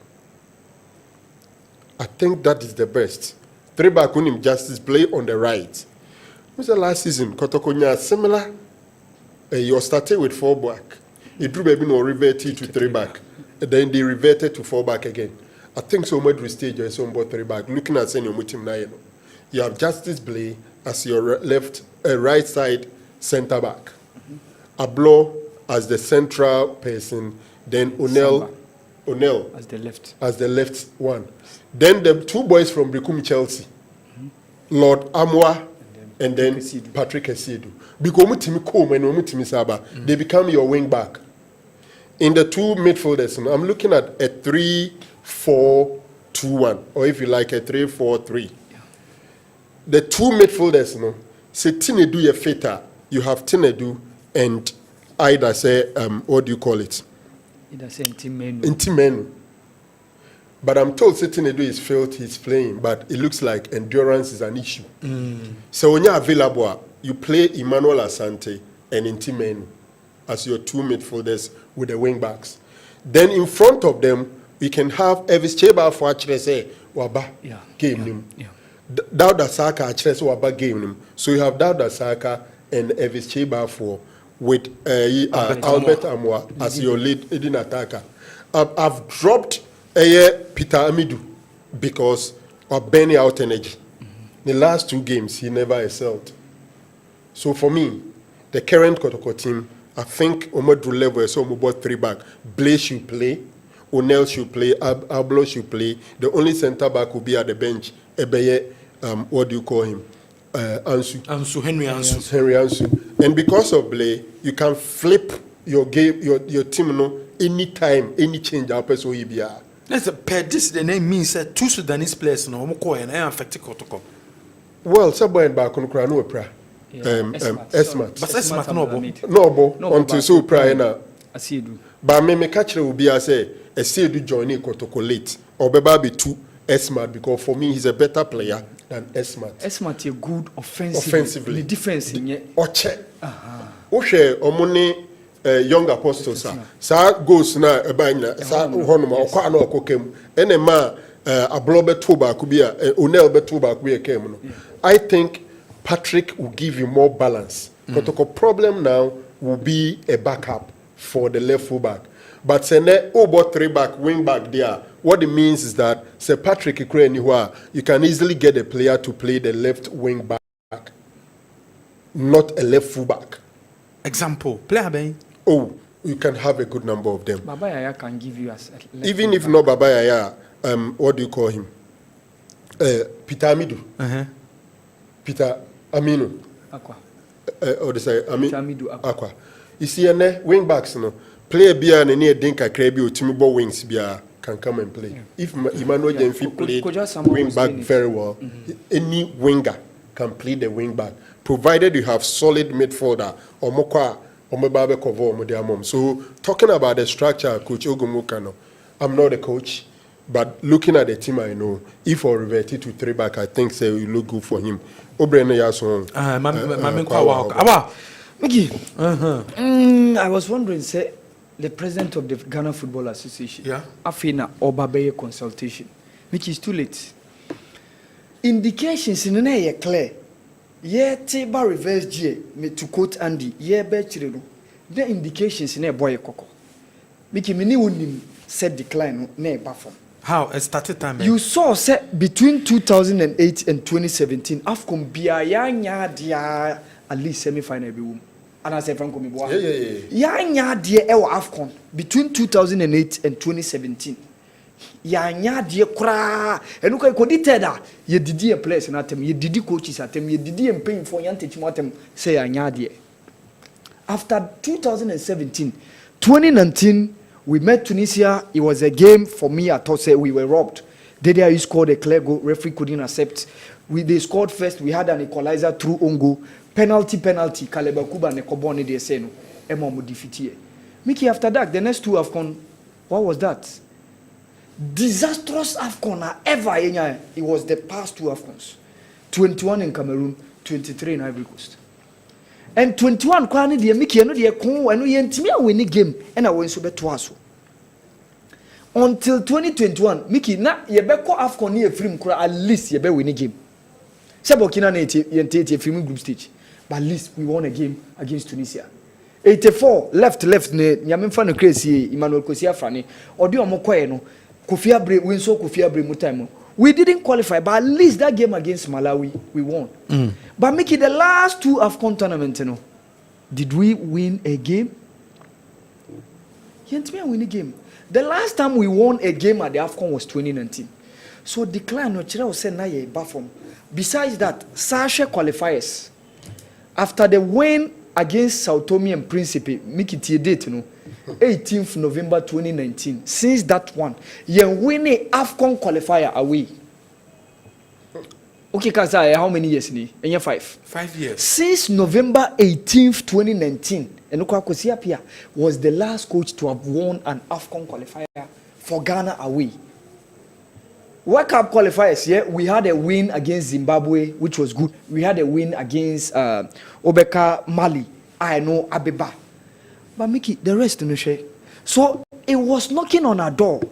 Speaker 12: I think that is the best. 3-back when him Justice play on the right. Was the last season? Kotokonya similar. You started with 4-back. It drew baby no reverted to 3-back. Then they reverted to 4-back again. I think so much stage is on board 3-back. Looking at senior mutim na you have Justice play as your right side centre back. Ablo as the central person. Then Onel
Speaker 13: as the left
Speaker 12: one. Then the 2 boys from Brikumi Chelsea, Lord Amwa and then Patrick Esiedu. Because they become your wing back. In the 2 midfielders, I'm looking at a 3-4-2-1, or if you like a 3-4-3. The 2 midfielders, say Tinedu Yefeta, you have Tinedu and either say what do you call it? Intimenu. But I'm told Tinedu is felt he's playing, but it looks like endurance is an issue. So when you're available, you play Emmanuel Asante and Intimenu as your 2 midfielders with the wing backs. Then in front of them, we can have Evis Cheba for actually say Waba game him. Dauda Saka actually say Waba game him. So you have Dauda Saka and Evis Cheba for with Albert Amwa as your leading attacker. I've dropped Peter Amidou because of burning out energy. The last 2 games, he never excelled. So for me, the current Kotoko team, I think Omadou level is about 3 back. Blaze should play, O'Neill should play, Ablo should play. The only centre back will be at the bench. Ebeye, what do you call him?
Speaker 2: Henry Ansu.
Speaker 12: Henry Ansu. And because of Blay, you can flip your game, your team, no, anytime, any change up so he be.
Speaker 2: That's per this the name means that 2 Sudanese players no Omoko and I affect Kotoko.
Speaker 12: Well, somebody back on Krano Pra. Esmat.
Speaker 2: But Esmat
Speaker 12: no until so prior na.
Speaker 13: Asiedu.
Speaker 12: But me catch will be as a Asiedu joining Kotoko late. Or be 2 Esmat because for me he's a better player than Esmat.
Speaker 13: Esmat is good offensively. The defense in ye.
Speaker 12: Oche. Oshe omone young apostles sa goes na ebanya sa honoma okwa na okokem enema ablobe toba kubia Onel betuba kubia kem no. I think Patrick will give you more balance. Kotoko problem now will be a backup for the left fullback. But sene about 3 back, wing back there. What it means is that Sir Patrick you can easily get a player to play the left wing back, not a left fullback.
Speaker 2: Example, player Ben.
Speaker 12: Oh, you can have a good number of them.
Speaker 13: Baba Yaya can give you as
Speaker 12: even if not Baba Yaya, what do you call him? Peter Amidou. Peter Aminu.
Speaker 13: Aqua.
Speaker 12: Or they say
Speaker 13: Amidou
Speaker 12: Aqua. You see, wing backs, no. Player Bia and near Dinka Krebi or Timibo Wings Bia can come and play. If Emmanuel Jenfi played wing back very well, any winger can play the wing back, provided you have solid midfielder or Mokwa or Mbabe Kovo or Modiamom. So, talking about the structure, Coach Ogumukano, I'm not a coach, but looking at the team, I know if I revert it to 3 back, I think it will look good for him. Obrene Yason.
Speaker 13: Mickey, I was wondering, say, the president of the Ghana Football Association, Afina Obabeye consultation, which is too late. Indications in an clear. Ye teba reverse G, me to quote Andy, ye betchiro. The indications in a boy coco. Mickey Mini wouldn't set decline ne buffer.
Speaker 2: How it started time?
Speaker 13: You saw set between 2008 and 2017, Afcon Biaya dia at least semi-final be. And I say Franco Miboa. Yeah, dear Ewa Afcon between 2008 and 2017. Ya dear cra. And look, I could that ye did a place and at him, ye did coaches at him, ye did and paying for young teach matem, say ya dear. After 2017, 2019, we met Tunisia. It was a game for me. I thought say we were robbed. They scored a clear goal. Referee couldn't accept. They scored first. We had an equalizer through Ongo. Penalty. Kaleba Kuba ne Koboni de Seno. Emo defeated. Mickey, after that, the next 2 AFCON, what was that? Disastrous AFCON ever. It was the past 2 AFCONs. 21 in Cameroon, 23 in Ivory Coast. And 21 kwani de Mickey no de ko eno ye ntimi a win game and I win so beto aso. Until 2021, Mickey na ye be ko AFCON ne efrim kura at least ye be win game. Sebokina na ye efrim group stage. But at least we won a game against Tunisia. 84 left ne nyamemfa no crazy Emmanuel Kosia Frane odi omokoye no Kofi Abre win so Kofi Abre mu time. We didn't qualify, but at least that game against Malawi we won. But Mickey, the last 2 AFCON tournaments, you know, did we win a game? You didn't win a game. The last time we won a game at the AFCON was 2019. So decline no chira was na ye bafom. Besides that, Sasha qualifiers. After the win against Sao Tome and Principe, Mickey tie date, you know, 18th November 2019. Since that one, you win a AFCON qualifier away. Okay, Kaza, how many years ni? And you're 5.
Speaker 2: 5 years.
Speaker 13: Since November 18th, 2019, Enuka Kosiapia was the last coach to have won an AFCON qualifier for Ghana away. World Cup qualifiers, yeah, we had a win against Zimbabwe, which was good. We had a win against Obeka, Mali, I know Abeba. But Mickey, the rest no share. So it was knocking on our door.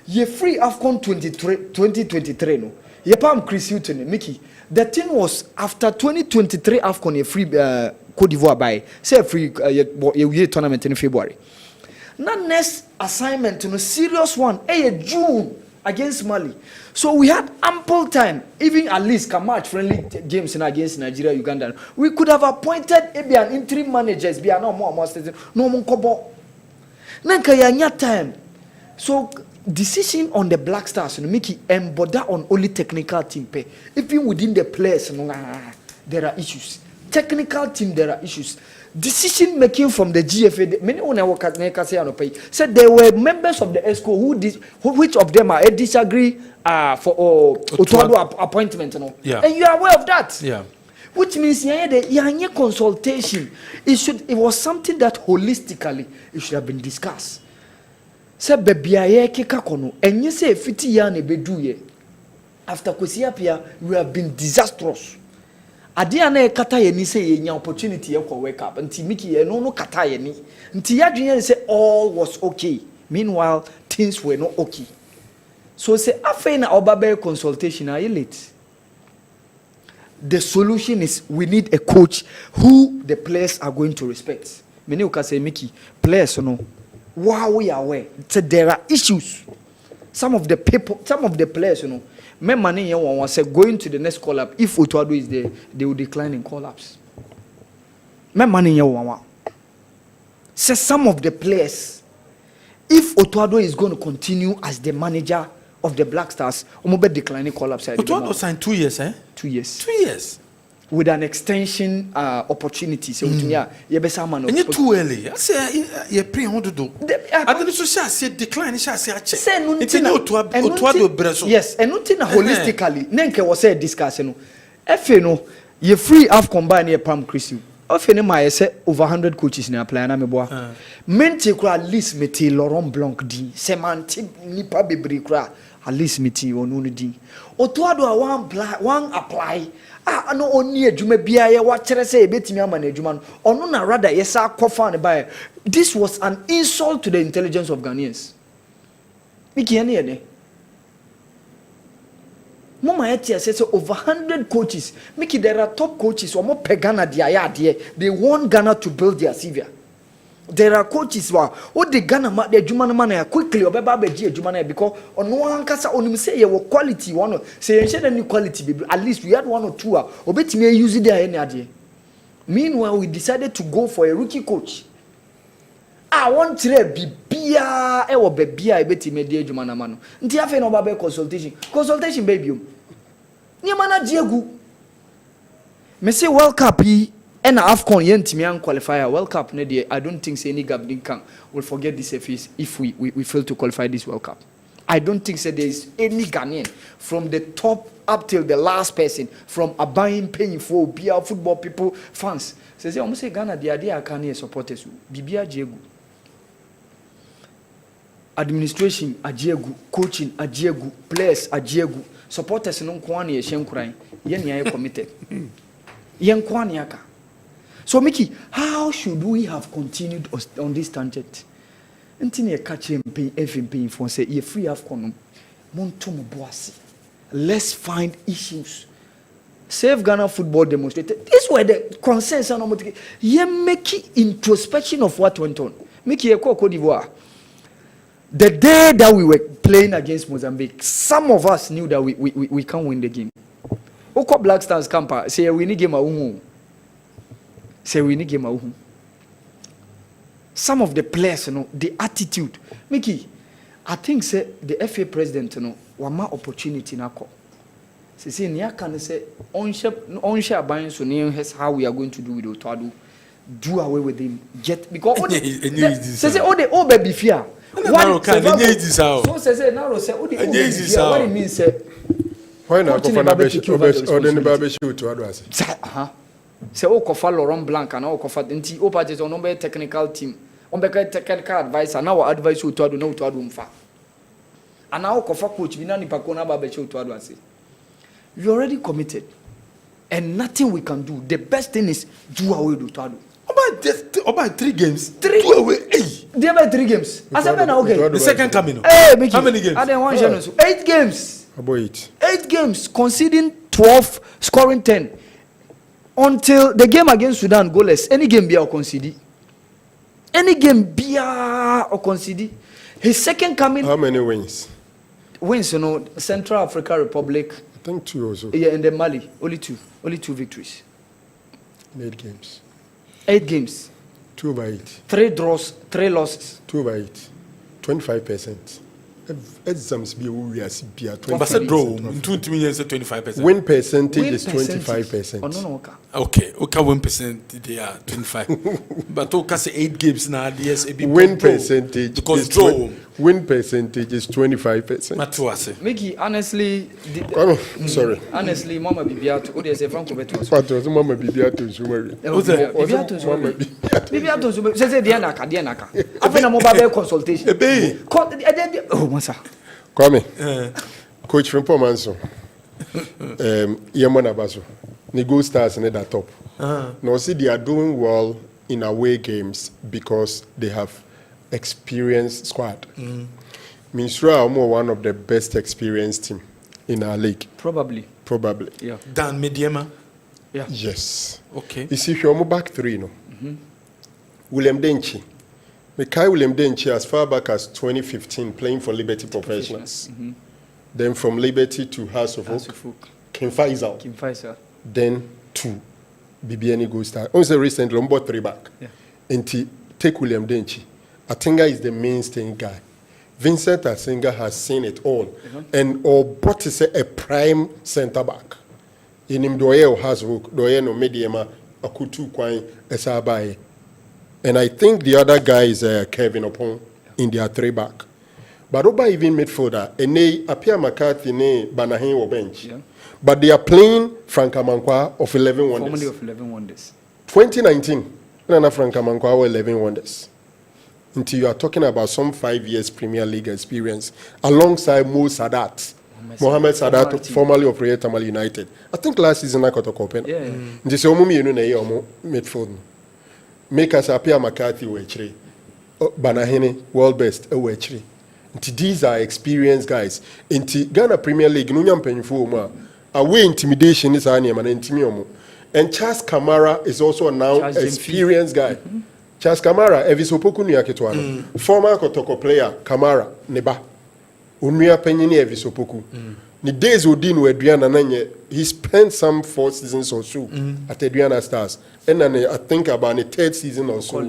Speaker 13: Ye free AFCON 2023 no. Ye pam Chris Hilton, Mickey. The thing was after 2023 AFCON ye free Cote d'Ivoire by say free year tournament in February. Now next assignment, serious one, June against Mali. So we had ample time, even at least match friendly games against Nigeria, Uganda. We could have appointed maybe an interim managers, be no more no more kobo. Nankaya time. So decision on the Black Stars, make it embody on only technical team pay. Even within the players, there are issues. Technical team, there are issues. Decision making from the GFA, many said there were members of the ESCO which of them are disagree for Otuado appointment,
Speaker 2: yeah.
Speaker 13: And you are aware of that.
Speaker 2: Yeah.
Speaker 13: Which means the consultation. It was something that holistically it should have been discussed. Said bebiaye keka kono, and you say 50 years beduye. After Kwesiapia, we have been disastrous. Adia na kata ye ni say ye opportunity ye wake up nti miki ye no kata ye ni nti ya dwen say all was okay, meanwhile things were not okay. So say after na obabe consultation are you late? The solution is we need a coach who the players are going to respect. Many uka say Mickey players no wow we are aware so there are issues. Some of the players men money was going to the next call up. If Otuado is there, they will decline in call ups. Men money say some of the players, if Otuado is going to continue as the manager of the Black Stars, be declining call ups.
Speaker 2: Otuado signed 2 years, eh?
Speaker 13: 2 years.
Speaker 2: 2 years.
Speaker 13: With an extension opportunity. So
Speaker 2: and you're too early. I say you pre on to do. I don't say decline. Say
Speaker 13: yes, and nothing holistically. Nenke was said discussing. If you know, you free half combine your Pam Christy. If you know, say over 100 coaches in a plan. I'm a boy. Mente at least meti Laurent Blanc di. Semanti nipa bebri kra at least meti onuni di. Otuado one apply. No only a Juma Bia, what say betting ama na Juman, or no rather, yes, I cough by. This was an insult to the intelligence of Ghanaians. Miki any Mama Etia says over 100 coaches. Miki, there are top coaches or more Pegana dia. They want Ghana to build their CV. There are coaches who are the Ghana the Jumana man quickly or Baba Jumana because on one casa on him say your quality one say any quality at least we had 1 or 2 or bet me use it there any idea. Meanwhile, we decided to go for a rookie coach. I want to be bia or bebia bet me dear Jumana mano. Ntiafe no Baba consultation baby. Niamana Diegu. Me say World Cup and AFCON yentimi qualifier World Cup ne I don't think any Gabin can will forget this if we fail to qualify this World Cup. I don't think there is any Ghanaian from the top up till the last person from Abayin paying for BR football people fans. Say almost say Ghana the idea can supporters Bibia Jegu. Administration Ajegu, coaching Ajegu, players Ajegu, supporters no kwani ye shenkran yen ya committed. Yen kwani aka. So Mickey, how should we have continued on this tangent? Ntini catch him paying for say ye free AFCON montomo boasi. Let's find issues. Save Ghana football demonstrated. These were the concerns and ye making introspection of what went on. Mickey Cote d'Ivoire. The day that we were playing against Mozambique, some of us knew that we can't win the game. Oko Black Stars camper say we need game a say we need game a some of the players, the attitude. Mickey, I think say the FA president, one more opportunity na call. Say near can say on-share buying so near how we are going to do with Otuado. Do away with him. Get because say all the old baby fear. So say now say all the old baby fear. What it means say
Speaker 12: why not go for the barbecue Otuado as
Speaker 13: say o kofa Laurent Blanc and o kofa nti o parties on be technical team on be technical advisor now advise Otuado na Otuado mfa and now kofa coach bi na nipa ko na ba be Otuado ase you already committed and nothing we can do. The best thing is do away with Otuado.
Speaker 2: About 3 games.
Speaker 13: 3
Speaker 2: away. Hey.
Speaker 13: They have 3 games. I said now okay.
Speaker 2: The second coming.
Speaker 13: Hey, Mickey.
Speaker 2: How many games?
Speaker 13: I didn't want to 8 games.
Speaker 12: About 8.
Speaker 13: 8 games conceding 12, scoring 10. until the game against Sudan goalless. Any game be or concede. Any game be or concede. His second coming.
Speaker 12: How many wins?
Speaker 13: Wins, you know, Central African Republic.
Speaker 12: I think 2 also.
Speaker 13: Yeah, and then Mali, only 2 victories.
Speaker 12: 8 games.
Speaker 13: 8 games.
Speaker 12: 2 by 8.
Speaker 13: 3 draws, 3 losses.
Speaker 12: 2 by 8. 25%. Exams be we are CPR
Speaker 2: 25%.
Speaker 12: Win percentage is 25%.
Speaker 13: Oh no.
Speaker 2: Okay, 1% they are 25. But okay, say 8 games now. Yes,
Speaker 12: win percentage
Speaker 2: because draw.
Speaker 12: Win percentage is 25%.
Speaker 2: Matuase.
Speaker 13: Mickey, honestly,
Speaker 12: sorry.
Speaker 13: Honestly, Mama Bibiato, what is a Franco Betos?
Speaker 12: What was Mama Bibiato?
Speaker 13: Bibiato, say Dianaka. I've a mobile consultation. Oh, Massa.
Speaker 12: Come, Coach from Pomanso. Yamana Baso. Nego stars in the top. Now, see, they are doing well in away games because they have experienced squad. Minsura are more one of the best experienced team in our league. Probably.
Speaker 13: Yeah.
Speaker 2: Dan Mediema.
Speaker 13: Yeah.
Speaker 12: Yes.
Speaker 2: Okay.
Speaker 12: You see, if you're back 3, no. William Denchi. Mekai William Denchi as far back as 2015 playing for Liberty Professionals. Then from Liberty to House of Oak. Kim Faisal. Then to BBN Go Star. Also recently, bought 3 back.
Speaker 13: Yeah.
Speaker 12: And take William Denchi. Atinga is the mainstay guy. Vincent Asinga has seen it all. And but is a prime centre back. In him doye has work, doye no mediema akutu kwai esabaye. And I think the other guy is Kevin Opon in their 3 back. But over even midfielder, and they appear McCarthy ne Banahin or bench. Yeah. But they are playing Frank Amankwa of 11 Wonders.
Speaker 13: Formerly of 11 Wonders.
Speaker 12: 2019, Nana Frank Amankwa were 11 Wonders. Until you are talking about some 5 years Premier League experience alongside Mohamed Sadat, formerly of Royal Tamale United. I think last season I got a copy.
Speaker 13: Yeah.
Speaker 12: This is midfield. Make us appear McCarthy wechre. Banahene, world best wechre. These are experienced guys. In Ghana Premier League, Nunyam Penfuma, away intimidation is an intimium. And Charles Kamara is also now an experienced guy. Charles Kamara, Evisopoku Nyaketwano. Former Kotoko player, Kamara, Neba. Unuya Penyini Evisopoku. The days Odin were Adriana Nanye, he spent some 4 seasons or so at Adriana Stars. And then I think about the 3rd season or so.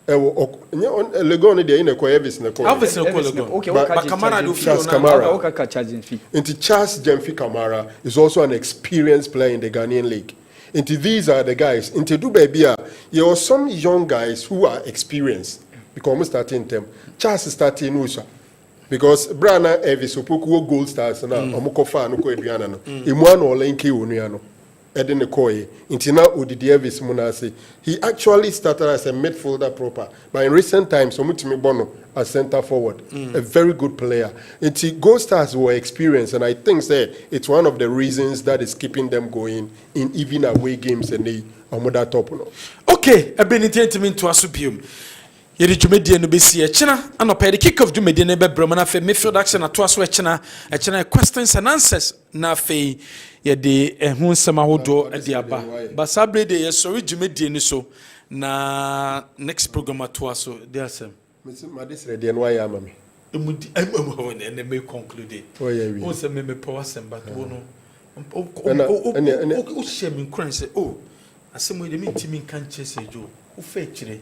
Speaker 12: Legon de in a coevis in the court.
Speaker 2: Okay, but Kamara do
Speaker 12: Charles Kamara. Into Charles Jemfi Kamara is also an experienced player in the Ghanaian league. Into these are the guys. Into Dubebia, there are some young guys who are experienced because we starting them. Charles is starting Usa. Because Brana Evisopoku gold stars na omukofa no ko aduana no emuano olenke onuano edene koye intina odidi Evis munase. He actually started as a midfielder proper, but in recent times omutimi bono as center forward, a very good player. Inti gold stars were experienced, and I think say it's one of the reasons that is keeping them going in even away games and they omoda top no.
Speaker 2: Okay, abenitentimi to asubium. Yeri dwumedie no besi echina anopa the kick of dwumedie no be broma na fe midfield action ato aso echina questions and answers na fe ye de ehun nsema hodo de aba basabre de ye sorry dwumedie ni so na next program ato aso de asem
Speaker 12: ma this ready and why am me
Speaker 2: emudi and me conclude o se me power asem but wo no o share me kran say oh asem we de me timi kan chese jo o fe kire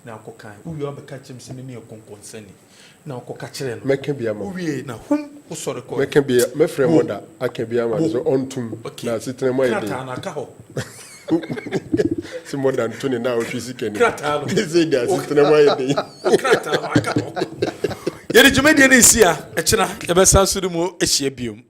Speaker 2: na akokan uwi obeka chem se me konkonsani na akoka kire no
Speaker 12: meke bia ma
Speaker 2: uwi na hum o sore ko
Speaker 12: meke bia me frɛ moda aka bia ma so ontum na sitene mo ide
Speaker 2: krata na ka ho
Speaker 12: si moda ntuni na o fisike ni
Speaker 2: krata no
Speaker 12: say dia sitene mo ide
Speaker 2: krata na ka ho yeri jumedi na isia echina ebe sansu mu ehia biom